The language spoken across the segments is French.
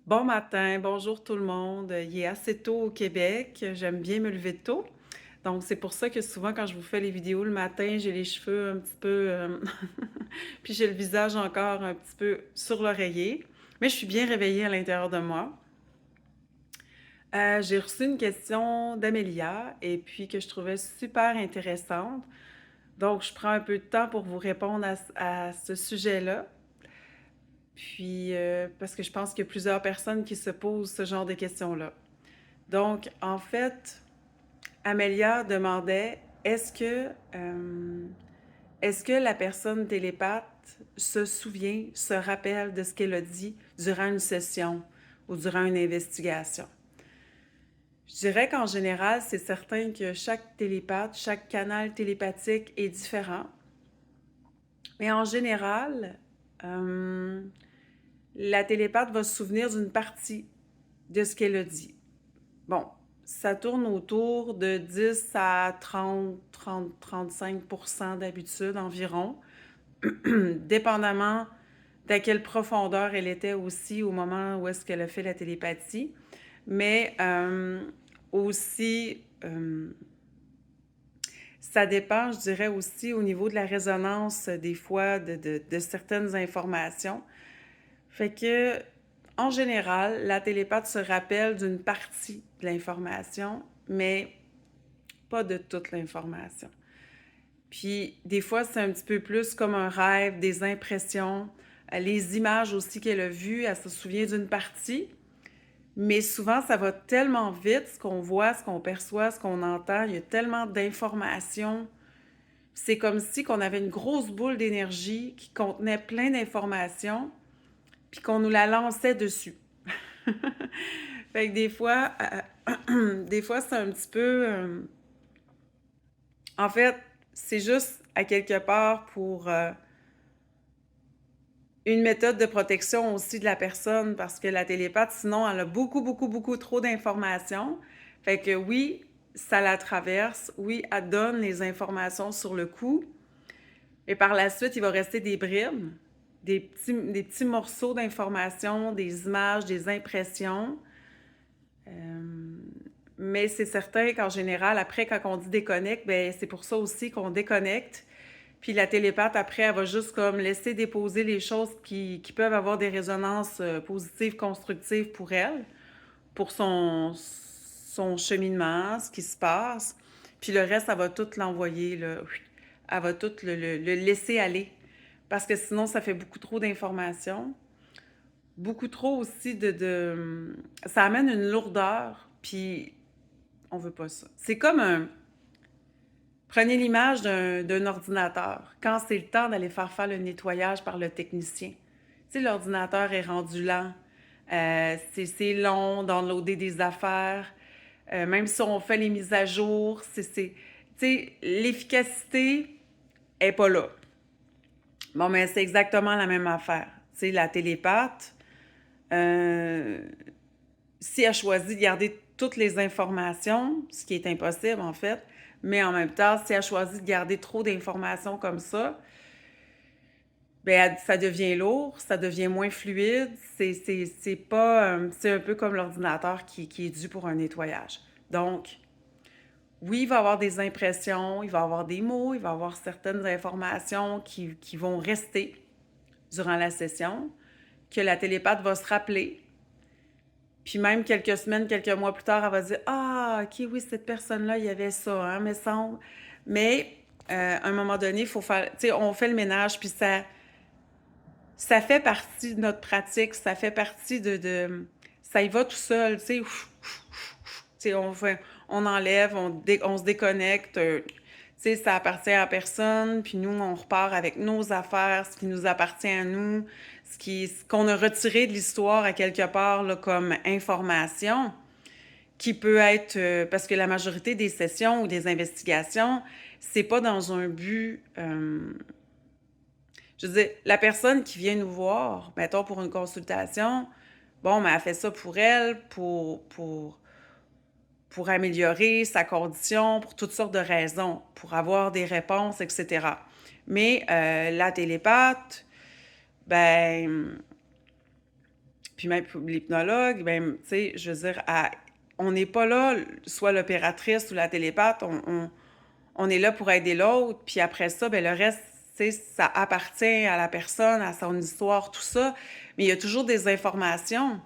Bon matin, bonjour tout le monde. Il est assez tôt au Québec. J'aime bien me lever tôt. Donc, c'est pour ça que souvent, quand je vous fais les vidéos le matin, j'ai les cheveux un petit peu, puis j'ai le visage encore un petit peu sur l'oreiller. Mais je suis bien réveillée à l'intérieur de moi. J'ai reçu une question d'Amélia et puis que je trouvais super intéressante. Donc, je prends un peu de temps pour vous répondre à ce sujet-là. Puis, parce que je pense qu'il y a plusieurs personnes qui se posent ce genre de questions-là. Donc, en fait, Amélia demandait est-ce que la personne télépathe se souvient, se rappelle de ce qu'elle a dit durant une session ou durant une investigation? Je dirais qu'en général, c'est certain que chaque télépathe, chaque canal télépathique est différent. Mais en général, euh, la télépathe va se souvenir d'une partie de ce qu'elle a dit. Bon, ça tourne autour de 10 à 35 d'habitude environ, dépendamment d'à quelle profondeur elle était aussi au moment où est-ce qu'elle a fait la télépathie. Mais aussi, ça dépend, je dirais aussi, au niveau de la résonance, des fois, de certaines informations. Fait que, en général, la télépathe se rappelle d'une partie de l'information, mais pas de toute l'information. Puis, des fois, c'est un petit peu plus comme un rêve, des impressions, les images aussi qu'elle a vues, elle se souvient d'une partie, mais souvent, ça va tellement vite, ce qu'on voit, ce qu'on perçoit, ce qu'on entend, il y a tellement d'informations. C'est comme si qu'on avait une grosse boule d'énergie qui contenait plein d'informations, puis qu'on nous la lançait dessus. Fait que des fois, c'est un petit peu... en fait, c'est juste à quelque part pour une méthode de protection aussi de la personne parce que la télépathe, sinon, elle a beaucoup, beaucoup, beaucoup trop d'informations. Fait que oui, ça la traverse. Oui, elle donne les informations sur le coup. Et par la suite, il va rester des bribes, des petits morceaux d'informations, des images, des impressions. Euh, mais c'est certain qu'en général, après, quand on dit déconnecte, ben c'est pour ça aussi qu'on déconnecte. Puis la télépathe, après, elle va juste comme laisser déposer les choses qui peuvent avoir des résonances positives, constructives pour elle, pour son cheminement, ce qui se passe. Puis le reste, elle va tout l'envoyer, là. Elle va tout le laisser aller. Parce que sinon, ça fait beaucoup trop d'informations. Beaucoup trop aussi ça amène une lourdeur, puis on veut pas ça. C'est comme un... Prenez l'image d'un ordinateur. Quand c'est le temps d'aller faire le nettoyage par le technicien. Tu sais, l'ordinateur est rendu lent. C'est long d'enloader des affaires. Même si on fait les mises à jour, tu sais, l'efficacité est pas là. Bon, mais c'est exactement la même affaire. Tu sais, la télépathe, euh, si elle choisit de garder toutes les informations, ce qui est impossible en fait, mais en même temps, si elle choisit de garder trop d'informations comme ça, ben ça devient lourd, ça devient moins fluide, c'est pas... c'est un peu comme l'ordinateur qui est dû pour un nettoyage. Donc, oui, il va y avoir des impressions, il va y avoir des mots, il va y avoir certaines informations qui vont rester durant la session, que la télépathe va se rappeler. Puis même quelques semaines, quelques mois plus tard, elle va dire ah, ok, oui, cette personne-là, il y avait ça, hein, me semble. Mais à un moment donné, il faut faire. Tu sais, on fait le ménage, puis ça fait partie de notre pratique, ça fait partie ça y va tout seul, tu sais. Tu sais, on enlève, on se déconnecte. Tu sais, ça appartient à personne, puis nous, on repart avec nos affaires, ce qui nous appartient à nous, ce qu'on a retiré de l'histoire à quelque part là, comme information qui peut être parce que la majorité des sessions ou des investigations, c'est pas dans un but. Je veux dire, la personne qui vient nous voir, mettons pour une consultation, bon, mais elle fait ça pour elle, pour améliorer sa condition, pour toutes sortes de raisons, pour avoir des réponses, etc. Mais la télépathe, ben, Puis même pour l'hypnologue, ben, tu sais, je veux dire, on n'est pas là, soit l'opératrice ou la télépathe, on est là pour aider l'autre, puis après ça, ben, le reste, tu sais, ça appartient à la personne, à son histoire, tout ça. Mais il y a toujours des informations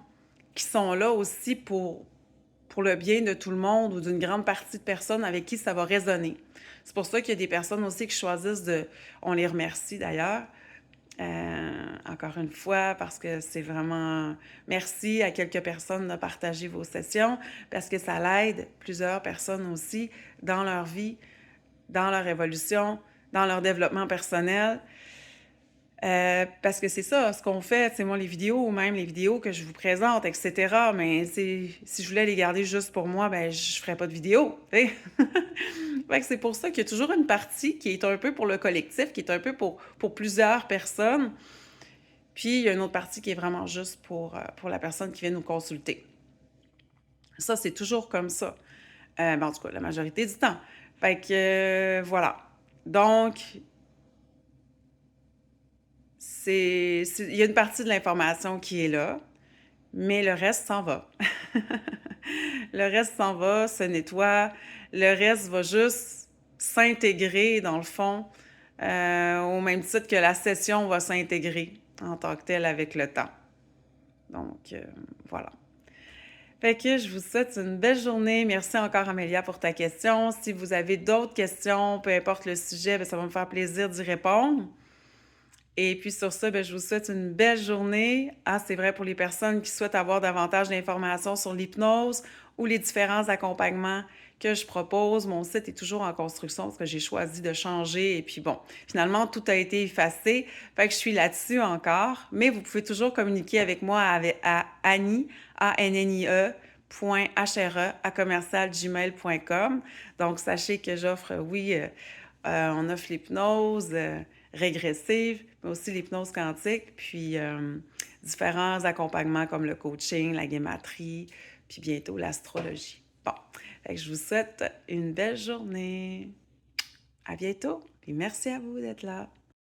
qui sont là aussi pour le bien de tout le monde ou d'une grande partie de personnes avec qui ça va résonner. C'est pour ça qu'il y a des personnes aussi qui choisissent de... On les remercie d'ailleurs, encore une fois, parce que c'est vraiment... Merci à quelques personnes de partager vos sessions, parce que ça l'aide plusieurs personnes aussi dans leur vie, dans leur évolution, dans leur développement personnel. Parce que c'est ça, ce qu'on fait, c'est moi les vidéos, ou même les vidéos que je vous présente, etc. Mais si je voulais les garder juste pour moi, ben je ferais pas de vidéo. Fait que c'est pour ça qu'il y a toujours une partie qui est un peu pour le collectif, qui est un peu pour plusieurs personnes. Puis il y a une autre partie qui est vraiment juste pour la personne qui vient nous consulter. Ça, c'est toujours comme ça. Ben, en tout cas, la majorité du temps. Fait que voilà. Donc, il y a une partie de l'information qui est là, mais le reste s'en va. Le reste s'en va, se nettoie. Le reste va juste s'intégrer, dans le fond, au même titre que la session va s'intégrer en tant que telle avec le temps. Donc, voilà. Fait que je vous souhaite une belle journée. Merci encore, Amélia, pour ta question. Si vous avez d'autres questions, peu importe le sujet, bien, ça va me faire plaisir d'y répondre. Et puis sur ça, bien, je vous souhaite une belle journée. Ah, c'est vrai pour les personnes qui souhaitent avoir davantage d'informations sur l'hypnose ou les différents accompagnements que je propose. Mon site est toujours en construction parce que j'ai choisi de changer. Et puis bon, finalement, tout a été effacé. Fait que je suis là-dessus encore. Mais vous pouvez toujours communiquer avec moi à Annie, A-N-N-I-E, .hure@commercialgmail.com. Donc, sachez que j'offre, oui, on offre l'hypnose régressive, mais aussi l'hypnose quantique, puis différents accompagnements comme le coaching, la guématrie, puis bientôt l'astrologie. Bon, fait que je vous souhaite une belle journée. À bientôt, puis merci à vous d'être là.